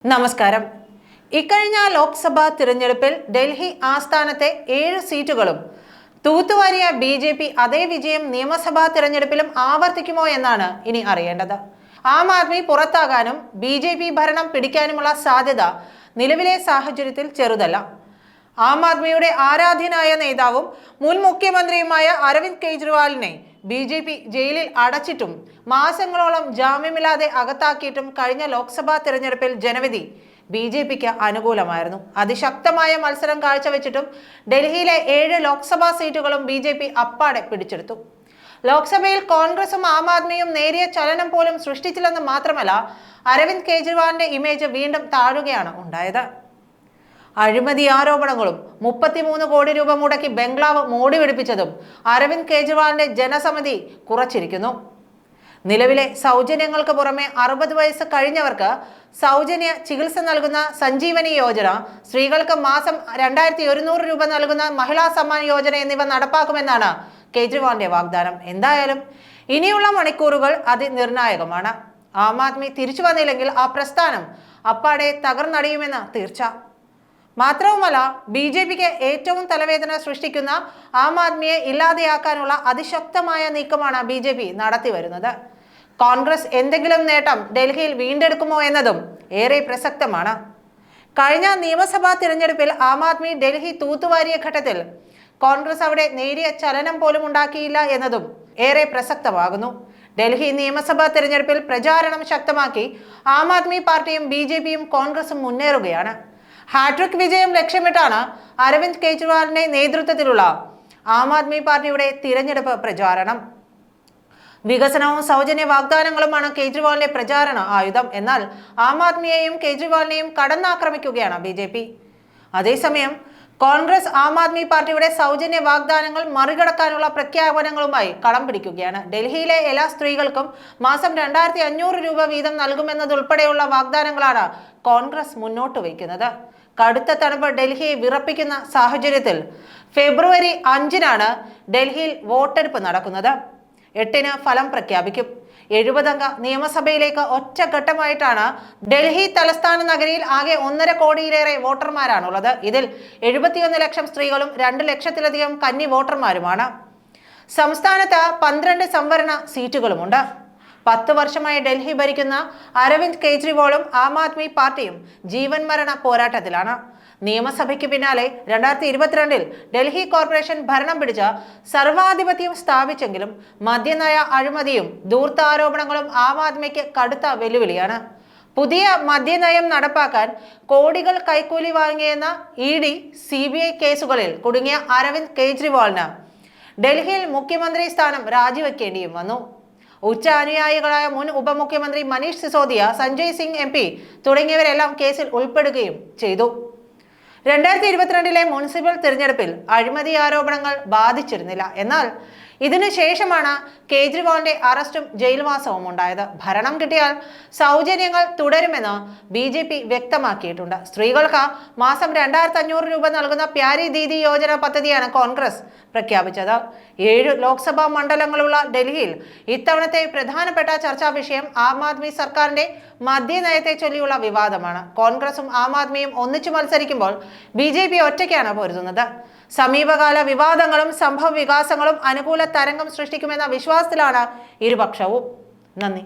നമസ്കാരം. ഇക്കഴിഞ്ഞ ലോക്സഭാ തിരഞ്ഞെടുപ്പിൽ ഡൽഹി ആസ്ഥാനത്തെ 7 സീറ്റുകളും തൂത്തുവാരിയ ബി.ജെ.പി അതേ വിജയം നിയമസഭാ തിരഞ്ഞെടുപ്പിലും ആവർത്തിക്കുമോ എന്നാണ് ഇനി അറിയേണ്ടത്. ആം ആദ്മി പുറത്താകാനും ബി.ജെ.പി ഭരണം പിടിക്കാനുമുള്ള സാധ്യത നിലവിലെ സാഹചര്യത്തിൽ ചെറുതല്ല. ആം ആദ്മിയുടെ ആരാധ്യനായ നേതാവും മുൻ മുഖ്യമന്ത്രിയുമായ അരവിന്ദ് കെജ്രിവാളിനെ ബി.ജെ.പി ജയിലിൽ അടച്ചിട്ടും മാസങ്ങളോളം ജാമ്യമില്ലാതെ അകത്താക്കിയിട്ടും കഴിഞ്ഞ ലോക്സഭാ തിരഞ്ഞെടുപ്പിൽ ജനവിധി ബി.ജെ.പിക്ക് അനുകൂലമായിരുന്നു. അതിശക്തമായ മത്സരം കാഴ്ചവെച്ചിട്ടും ഡൽഹിയിലെ 7 ലോക്സഭാ സീറ്റുകളും ബി.ജെ.പി അപ്പാടെ പിടിച്ചെടുത്തു. ലോക്സഭയിൽ കോൺഗ്രസും ആം ആദ്മിയും നേരിയ ചലനം പോലും സൃഷ്ടിച്ചില്ലെന്ന് മാത്രമല്ല, അരവിന്ദ് കെജ്രിവാളിന്റെ ഇമേജ് വീണ്ടും താഴുകയാണ് ഉണ്ടായത്. അഴിമതി ആരോപണങ്ങളും 33 കോടി രൂപ മുടക്കി ബംഗ്ലാവ് മോടി പിടിപ്പിച്ചതും അരവിന്ദ് കെജ്രിവാളിന്റെ ജനസമിതി കുറച്ചിരിക്കുന്നു. നിലവിലെ സൗജന്യങ്ങൾക്ക് പുറമെ 60 വയസ്സ് കഴിഞ്ഞവർക്ക് സൗജന്യ ചികിത്സ നൽകുന്ന സഞ്ജീവനി യോജന, സ്ത്രീകൾക്ക് മാസം 2100 രൂപ നൽകുന്ന മഹിളാ സമ്മാൻ യോജന എന്നിവ നടപ്പാക്കുമെന്നാണ് കെജ്രിവാളിന്റെ വാഗ്ദാനം. എന്തായാലും ഇനിയുള്ള മണിക്കൂറുകൾ അതിനിർണായകമാണ്. ആം ആദ്മി തിരിച്ചു വന്നില്ലെങ്കിൽ ആ പ്രസ്ഥാനം അപ്പാടെ തകർന്നടിയുമെന്ന് തീർച്ച. മാത്രവുമല്ല, ബി.ജെ.പിക്ക് ഏറ്റവും തലവേദന സൃഷ്ടിക്കുന്ന ആം ആദ്മിയെ ഇല്ലാതെയാക്കാനുള്ള അതിശക്തമായ നീക്കമാണ് ബി.ജെ.പി നടത്തി വരുന്നത്. കോൺഗ്രസ് എന്തെങ്കിലും നേട്ടം ഡൽഹിയിൽ വീണ്ടെടുക്കുമോ എന്നതും ഏറെ പ്രസക്തമാണ്. കഴിഞ്ഞ നിയമസഭാ തിരഞ്ഞെടുപ്പിൽ ആം ആദ്മി ഡൽഹി തൂത്തുവാരിയ ഘട്ടത്തിൽ കോൺഗ്രസ് അവിടെ നേരിയ ചലനം പോലും ഉണ്ടാക്കിയില്ല എന്നതും ഏറെ പ്രസക്തമാകുന്നു. ഡൽഹി നിയമസഭാ തിരഞ്ഞെടുപ്പിൽ പ്രചാരണം ശക്തമാക്കി ആം ആദ്മി പാർട്ടിയും ബി.ജെ.പിയും കോൺഗ്രസും മുന്നേറുകയാണ്. ഹാട്രിക് വിജയം ലക്ഷ്യമിട്ടാണ് അരവിന്ദ് കെജ്രിവാളിന്റെ നേതൃത്വത്തിലുള്ള ആം ആദ്മി പാർട്ടിയുടെ തിരഞ്ഞെടുപ്പ് പ്രചാരണം. വികസനവും സൗജന്യ വാഗ്ദാനങ്ങളുമാണ് കെജ്രിവാളിന്റെ പ്രചാരണ ആയുധം. എന്നാൽ ആം ആദ്മിയെയും കെജ്രിവാളിനെയും കടന്നാക്രമിക്കുകയാണ് ബി.ജെ.പി. അതേസമയം കോൺഗ്രസ് ആം ആദ്മി പാർട്ടിയുടെ സൗജന്യ വാഗ്ദാനങ്ങൾ മറികടക്കാനുള്ള പ്രഖ്യാപനങ്ങളുമായി കളം പിടിക്കുകയാണ്. ഡൽഹിയിലെ എല്ലാ സ്ത്രീകൾക്കും മാസം 2500 രൂപ വീതം നൽകുമെന്നതുൾപ്പെടെയുള്ള വാഗ്ദാനങ്ങളാണ് കോൺഗ്രസ് മുന്നോട്ട് വയ്ക്കുന്നത്. കടുത്ത തണുപ്പ് ഡൽഹിയെ വിറപ്പിക്കുന്ന സാഹചര്യത്തിൽ ഫെബ്രുവരി 5-നാണ് ഡൽഹിയിൽ വോട്ടെടുപ്പ് നടക്കുന്നത്. 8-ന് ഫലം പ്രഖ്യാപിക്കും. 70-അംഗ നിയമസഭയിലേക്ക് ഒറ്റഘട്ടമായിട്ടാണ് ഡൽഹി തലസ്ഥാന നഗരിയിൽ ആകെ 1.5 കോടിയിലേറെ വോട്ടർമാരാണുള്ളത്. ഇതിൽ 71 ലക്ഷം സ്ത്രീകളും 2 ലക്ഷത്തിലധികം കന്നി വോട്ടർമാരുമാണ്. സംസ്ഥാനത്ത് 12 സംവരണ സീറ്റുകളുമുണ്ട്. 10 വർഷമായി ഡൽഹി ഭരിക്കുന്ന അരവിന്ദ് കെജ്രിവാളും ആം ആദ്മി പാർട്ടിയും ജീവൻ മരണ പോരാട്ടത്തിലാണ്. നിയമസഭയ്ക്ക് പിന്നാലെ 2022-ൽ ഡൽഹി കോർപ്പറേഷൻ ഭരണം പിടിച്ച സർവാധിപത്യം സ്ഥാപിച്ചെങ്കിലും മദ്യനയ അഴിമതിയും ധൂർത്ത ആരോപണങ്ങളും ആം ആദ്മിക്ക് കടുത്ത വെല്ലുവിളിയാണ്. പുതിയ മദ്യനയം നടപ്പാക്കാൻ കോടികൾ കൈക്കൂലി വാങ്ങിയെന്ന ED, CBI കേസുകളിൽ കുടുങ്ങിയ അരവിന്ദ് കെജ്രിവാളിന് ഡൽഹിയിൽ മുഖ്യമന്ത്രി സ്ഥാനം രാജിവെക്കേണ്ടിയും വന്നു. ഉച്ച അനുയായികളായ മുൻ ഉപമുഖ്യമന്ത്രി മനീഷ് സിസോദിയ, സഞ്ജയ് സിംഗ് MP തുടങ്ങിയവരെല്ലാം കേസിൽ ഉൾപ്പെടുകയും ചെയ്തു. 2022-ലെ മുനിസിപ്പൽ തിരഞ്ഞെടുപ്പിൽ അഴിമതി ആരോപണങ്ങൾ ബാധിച്ചിരുന്നില്ല. എന്നാൽ ഇതിനുശേഷമാണ് കെജ്രിവാളിന്റെ അറസ്റ്റും ജയിൽവാസവും ഉണ്ടായത്. ഭരണം കിട്ടിയാൽ സൗജന്യങ്ങൾ തുടരുമെന്ന് ബി.ജെ.പി വ്യക്തമാക്കിയിട്ടുണ്ട്. സ്ത്രീകൾക്ക് മാസം 2500 രൂപ നൽകുന്ന പ്യാരി ദീദി യോജന പദ്ധതിയാണ് കോൺഗ്രസ് പ്രഖ്യാപിച്ചത്. 7 ലോക്സഭാ മണ്ഡലങ്ങളുള്ള ഡൽഹിയിൽ ഇത്തവണത്തെ പ്രധാനപ്പെട്ട ചർച്ചാ വിഷയം ആം ആദ്മി സർക്കാരിന്റെ മദ്യനയത്തെ ചൊല്ലിയുള്ള വിവാദമാണ്. കോൺഗ്രസും ആം ആദ്മിയും ഒന്നിച്ചു മത്സരിക്കുമ്പോൾ ബി.ജെ.പി ഒറ്റയ്ക്കാണ് പൊരുതുന്നത്. സമീപകാല വിവാദങ്ങളും സംഭവ വികാസങ്ങളും അനുകൂല തരംഗം സൃഷ്ടിക്കുമെന്ന വിശ്വാസത്തിലാണ് ഇരുപക്ഷവും. നന്ദി.